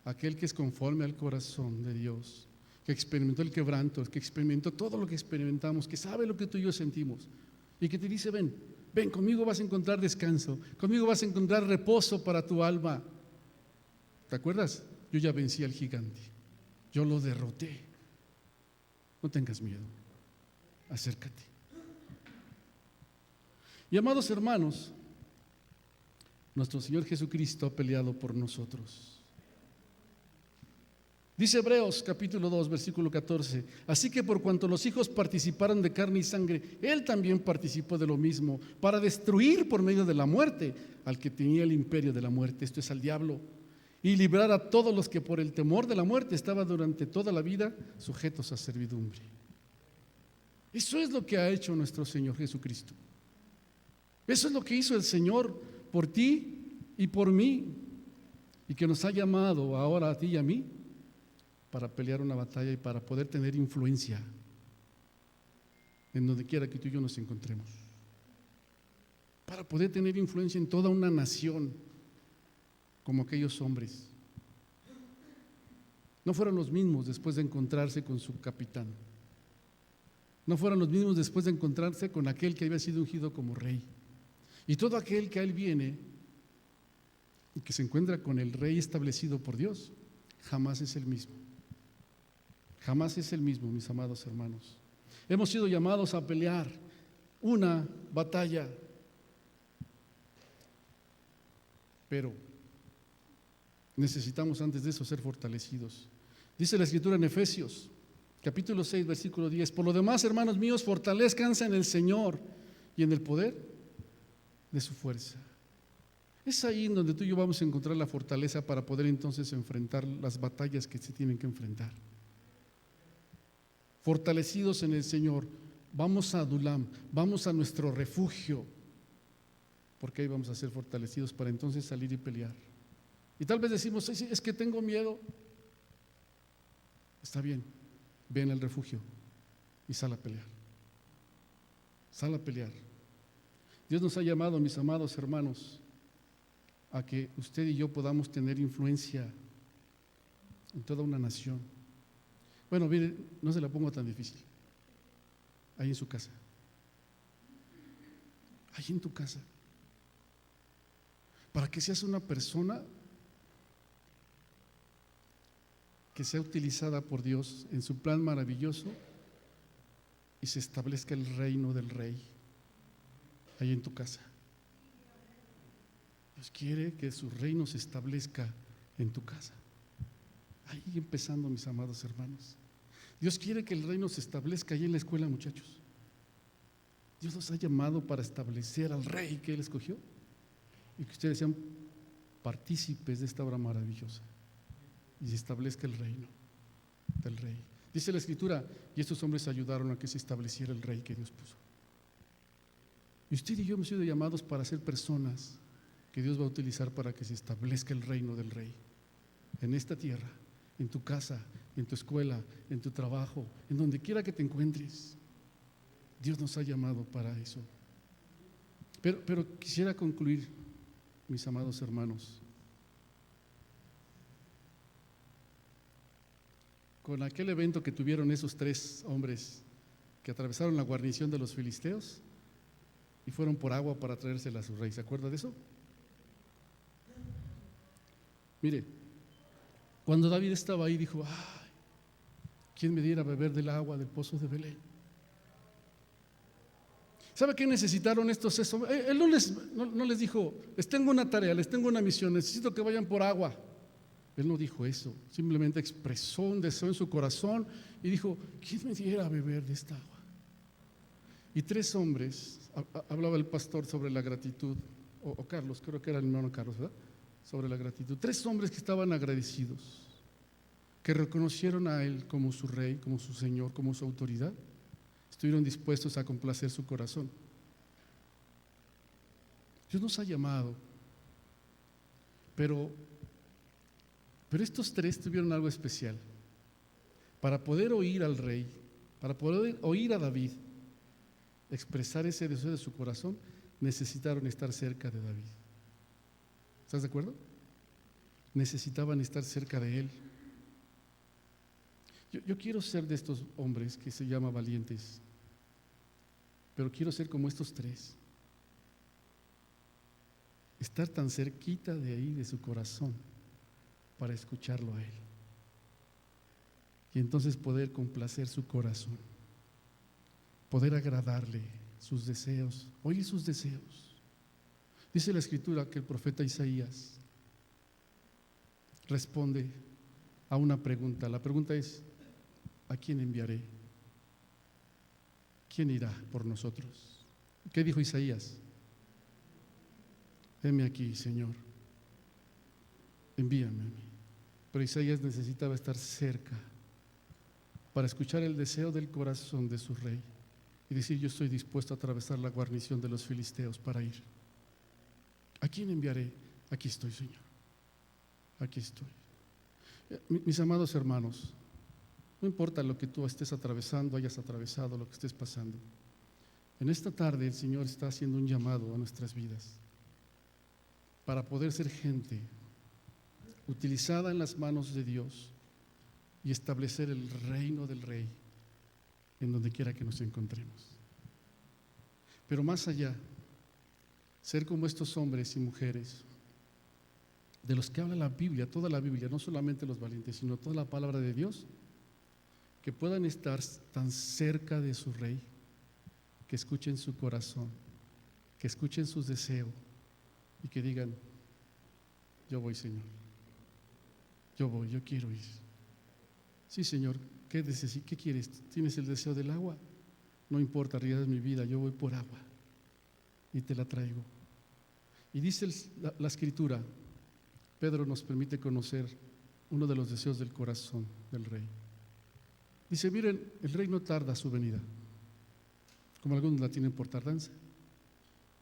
aquel que es conforme al corazón de Dios. que experimentó el quebranto, que experimentó todo lo que experimentamos, que sabe lo que tú y yo sentimos, y que te dice: ven, ven, conmigo vas a encontrar descanso, conmigo vas a encontrar reposo para tu alma. ¿Te acuerdas? Yo ya vencí al gigante, yo lo derroté. No tengas miedo, acércate. Y amados hermanos, nuestro Señor Jesucristo ha peleado por nosotros. Dice Hebreos capítulo 2, versículo 14: así que por cuanto los hijos participaron de carne y sangre, Él también participó de lo mismo, para destruir por medio de la muerte al que tenía el imperio de la muerte, esto es, al diablo, y librar a todos los que por el temor de la muerte estaban durante toda la vida sujetos a servidumbre. Eso es lo que ha hecho nuestro Señor Jesucristo. Eso es lo que hizo el Señor por ti y por mí, y que nos ha llamado ahora a ti y a mí para pelear una batalla y para poder tener influencia en donde quiera que tú y yo nos encontremos, para poder tener influencia en toda una nación como aquellos hombres. No fueron los mismos después de encontrarse con su capitán, no fueron los mismos después de encontrarse con aquel que había sido ungido como rey. Y todo aquel que a él viene y que se encuentra con el rey establecido por Dios, jamás es el mismo. Jamás es el mismo, mis amados hermanos. Hemos sido llamados a pelear una batalla, pero necesitamos antes de eso ser fortalecidos. Dice la Escritura en Efesios capítulo 6, versículo 10: por lo demás, hermanos míos, fortalezcanse en el Señor y en el poder de su fuerza. Es ahí en donde tú y yo vamos a encontrar la fortaleza para poder entonces enfrentar las batallas que se tienen que enfrentar. Fortalecidos en el Señor, vamos a Adulam, vamos a nuestro refugio, porque ahí vamos a ser fortalecidos para entonces salir y pelear. Y tal vez decimos: es que tengo miedo. Está bien, ven al refugio y sal a pelear. Sal a pelear. Dios nos ha llamado, mis amados hermanos, a que usted y yo podamos tener influencia en toda una nación. Bueno, mire, no se la pongo tan difícil. Ahí en su casa, ahí en tu casa, para que seas una persona que sea utilizada por Dios en su plan maravilloso y se establezca el reino del Rey ahí en tu casa. Dios quiere que su reino se establezca en tu casa. Ahí empezando, mis amados hermanos. Dios quiere que el reino se establezca ahí en la escuela, muchachos. Dios los ha llamado para establecer al Rey que Él escogió y que ustedes sean partícipes de esta obra maravillosa y se establezca el reino del Rey. Dice la Escritura: y estos hombres ayudaron a que se estableciera el Rey que Dios puso. Y usted y yo hemos sido llamados para ser personas que Dios va a utilizar para que se establezca el reino del Rey en esta tierra, en tu casa, en tu escuela, en tu trabajo, en donde quiera que te encuentres. Dios nos ha llamado para eso. Pero quisiera concluir, mis amados hermanos, con aquel evento que tuvieron esos 3 hombres que atravesaron la guarnición de los filisteos y fueron por agua para traérsela a su rey. ¿Se acuerda de eso? Mire, cuando David estaba ahí dijo: ay, ¿quién me diera a beber del agua del pozo de Belén? ¿Sabe qué necesitaron estos hombres? Él no les dijo: les tengo una tarea, les tengo una misión, necesito que vayan por agua. Él no dijo eso, simplemente expresó un deseo en su corazón y dijo: ¿quién me diera a beber de esta agua? Y 3 hombres, hablaba el pastor sobre la gratitud, o Carlos, creo que era el hermano Carlos, ¿verdad? Sobre la gratitud. 3 hombres que estaban agradecidos, que reconocieron a Él como su Rey, como su Señor, como su autoridad, estuvieron dispuestos a complacer su corazón. Dios nos ha llamado, pero estos 3 tuvieron algo especial. Para poder oír al Rey, para poder oír a David expresar ese deseo de su corazón, necesitaron estar cerca de David. ¿Estás de acuerdo? Necesitaban estar cerca de él. Yo quiero ser de estos hombres que se llaman valientes, pero quiero ser como estos tres. Estar tan cerquita de ahí, de su corazón, para escucharlo a Él. Y entonces poder complacer su corazón, poder agradarle sus deseos, oír sus deseos. Dice la Escritura que el profeta Isaías responde a una pregunta. La pregunta es: ¿a quién enviaré? ¿Quién irá por nosotros? ¿Qué dijo Isaías? Heme aquí, Señor, envíame a mí. Pero Isaías necesitaba estar cerca para escuchar el deseo del corazón de su rey y decir: yo estoy dispuesto a atravesar la guarnición de los filisteos para ir. ¿A quién enviaré? Aquí estoy, Señor, aquí estoy. Mis amados hermanos, no importa lo que tú estés atravesando, hayas atravesado, lo que estés pasando, en esta tarde el Señor está haciendo un llamado a nuestras vidas para poder ser gente utilizada en las manos de Dios y establecer el reino del Rey en donde quiera que nos encontremos. Pero más allá, ser como estos hombres y mujeres de los que habla la Biblia, toda la Biblia, no solamente los valientes, sino toda la palabra de Dios, que puedan estar tan cerca de su Rey, que escuchen su corazón, que escuchen sus deseos y que digan: yo voy, Señor, yo voy, yo quiero ir. Sí, Señor, ¿qué quieres? ¿Tienes el deseo del agua? No importa, arriesgas mi vida, yo voy por agua y te la traigo. Y dice la Escritura, Pedro nos permite conocer uno de los deseos del corazón del Rey. Dice: miren, el Rey no tarda su venida, como algunos la tienen por tardanza.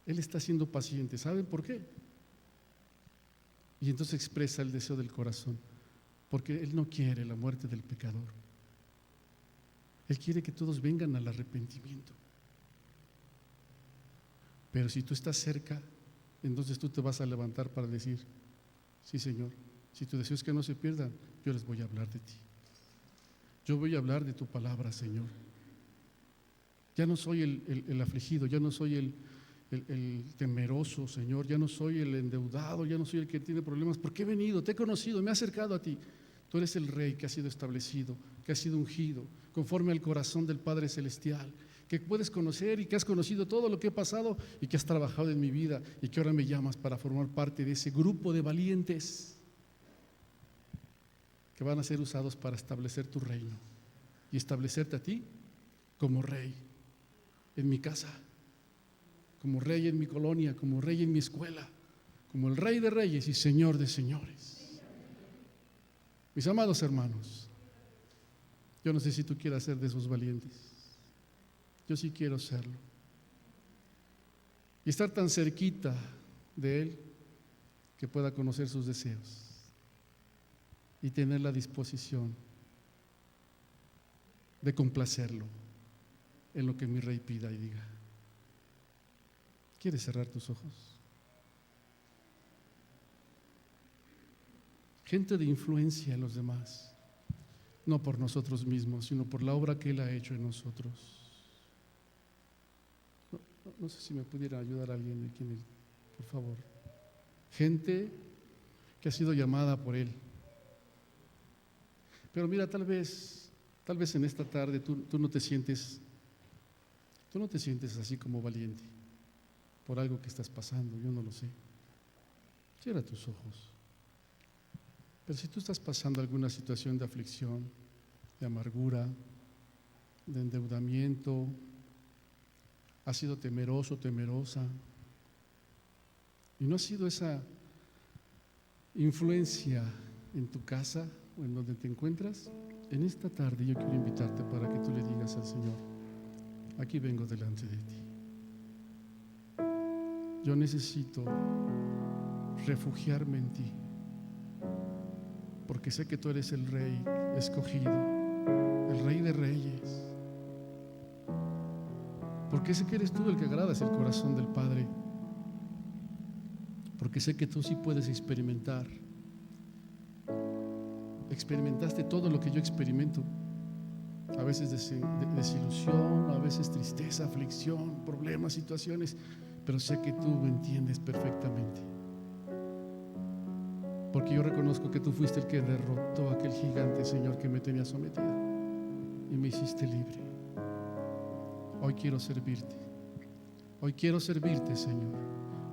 Él está siendo paciente. ¿Saben por qué? Y entonces expresa el deseo del corazón, porque Él no quiere la muerte del pecador. Él quiere que todos vengan al arrepentimiento. Pero si tú estás cerca, entonces tú te vas a levantar para decir: sí, Señor, si tu deseo es que no se pierdan, yo les voy a hablar de ti. Yo voy a hablar de tu palabra, Señor. Ya no soy el afligido, ya no soy el temeroso, Señor, ya no soy el endeudado, ya no soy el que tiene problemas, porque he venido, te he conocido, me he acercado a ti. Tú eres el Rey que ha sido establecido, que ha sido ungido, conforme al corazón del Padre Celestial, que puedes conocer y que has conocido todo lo que he pasado y que has trabajado en mi vida y que ahora me llamas para formar parte de ese grupo de valientes que van a ser usados para establecer tu reino y establecerte a ti como Rey en mi casa, como Rey en mi colonia, como Rey en mi escuela, como el Rey de Reyes y Señor de Señores. Mis amados hermanos, yo no sé si tú quieras ser de esos valientes. Yo sí quiero serlo. Y estar tan cerquita de Él que pueda conocer sus deseos y tener la disposición de complacerlo en lo que mi Rey pida y diga. ¿Quieres cerrar tus ojos? Gente de influencia en los demás, no por nosotros mismos, sino por la obra que Él ha hecho en nosotros. No sé si me pudiera ayudar alguien aquí, por favor. Gente que ha sido llamada por Él. Pero mira, tal vez en esta tarde tú no te sientes así como valiente por algo que estás pasando, yo no lo sé. Cierra tus ojos. Pero si tú estás pasando alguna situación de aflicción, de amargura, de endeudamiento, has sido temeroso, temerosa, y no ha sido esa influencia en tu casa o en donde te encuentras, en esta tarde yo quiero invitarte para que tú le digas al Señor: aquí vengo delante de ti. Yo necesito refugiarme en ti, porque sé que tú eres el Rey escogido, el Rey de Reyes, porque sé que eres tú el que agradas el corazón del Padre, porque sé que tú sí puedes experimentaste todo lo que yo experimento, a veces desilusión, a veces tristeza, aflicción, problemas, situaciones, pero sé que tú me entiendes perfectamente, porque yo reconozco que tú fuiste el que derrotó a aquel gigante, Señor, que me tenía sometido y me hiciste libre. Hoy quiero servirte, Señor.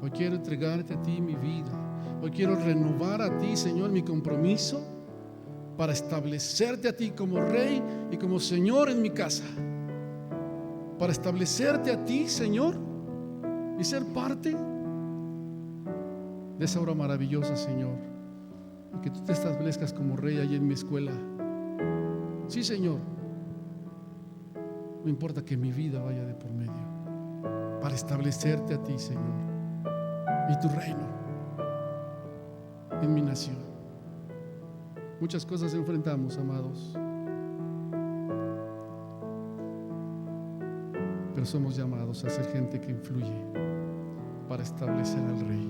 Hoy quiero entregarte a ti mi vida. Hoy quiero renovar a ti, Señor, mi compromiso para establecerte a ti como Rey y como Señor en mi casa. Para establecerte a ti, Señor, y ser parte de esa obra maravillosa, Señor. Y que tú te establezcas como Rey allí en mi escuela. Sí, Señor. No importa que mi vida vaya de por medio, para establecerte a ti, Señor, y tu reino en mi nación. Muchas cosas enfrentamos, amados, pero somos llamados a ser gente que influye para establecer al Rey.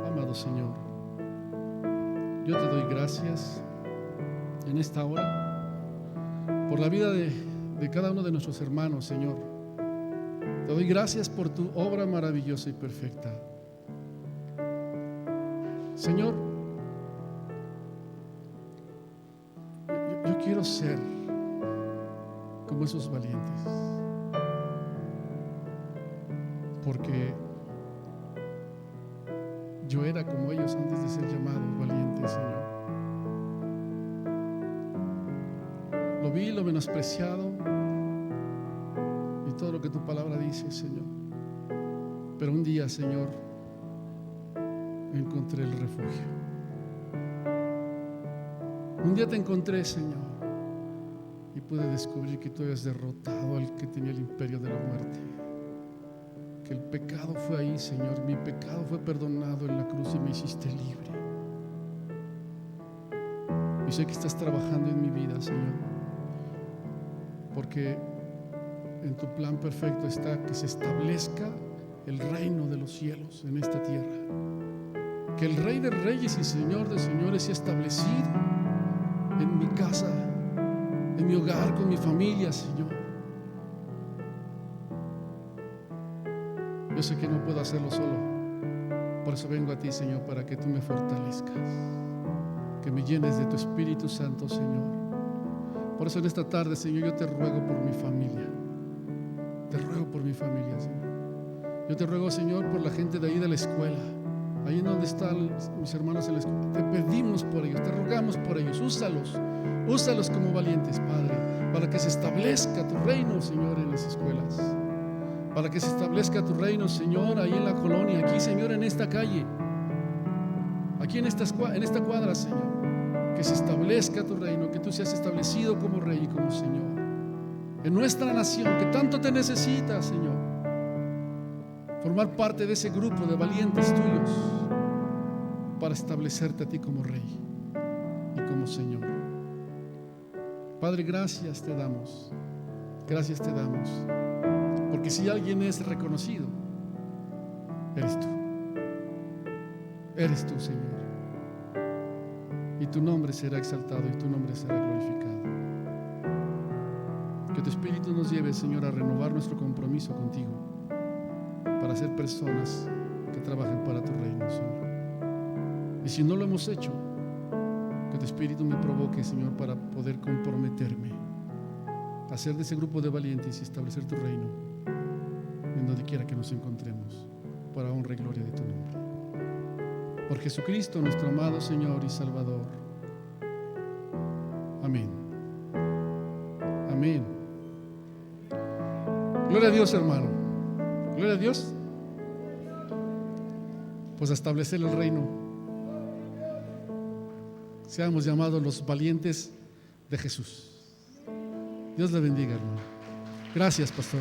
Amado Señor, yo te doy gracias en esta hora por la vida de cada uno de nuestros hermanos, Señor. Te doy gracias por tu obra maravillosa y perfecta. Señor, yo quiero ser como esos valientes, porque yo era como ellos antes de ser llamados valientes, Señor. Lo vi, lo menospreciado y todo lo que tu palabra dice, Señor. Pero un día, Señor, encontré el refugio. Un día te encontré, Señor, y pude descubrir que tú habías derrotado al que tenía el imperio de la muerte. Que el pecado fue ahí, Señor. Mi pecado fue perdonado en la cruz y me hiciste libre. Y sé que estás trabajando en mi vida, Señor, porque en tu plan perfecto está que se establezca el reino de los cielos en esta tierra. Que el Rey de Reyes y Señor de Señores sea establecido en mi casa, en mi hogar, con mi familia, Señor. Yo sé que no puedo hacerlo solo, por eso vengo a ti, Señor, para que tú me fortalezcas, que me llenes de tu Espíritu Santo, Señor. Por eso en esta tarde, Señor, yo te ruego por mi familia. Te ruego por mi familia, Señor. Yo te ruego, Señor, por la gente de ahí de la escuela, ahí en donde están mis hermanos en la escuela. Te pedimos por ellos, te rogamos por ellos. Úsalos como valientes, Padre, para que se establezca tu reino, Señor, en las escuelas. Para que se establezca tu reino, Señor, ahí en la colonia, aquí, Señor, en esta calle, aquí en esta cuadra, Señor. Que se establezca tu reino, que tú seas establecido como Rey y como Señor en nuestra nación, que tanto te necesita, Señor. Formar parte de ese grupo de valientes tuyos para establecerte a ti como Rey y como Señor. Padre, gracias te damos, porque si alguien es reconocido, eres tú, Señor. Y tu nombre será exaltado y tu nombre será glorificado. Que tu Espíritu nos lleve, Señor, a renovar nuestro compromiso contigo para ser personas que trabajen para tu reino, Señor. Y si no lo hemos hecho, que tu Espíritu me provoque, Señor, para poder comprometerme a hacer de ese grupo de valientes y establecer tu reino en donde quiera que nos encontremos, para honra y gloria de tu nombre. Por Jesucristo, nuestro amado Señor y Salvador. Amén. Amén. Gloria a Dios, hermano. Gloria a Dios. Pues a establecer el reino. Seamos llamados los valientes de Jesús. Dios le bendiga, hermano. Gracias, pastor.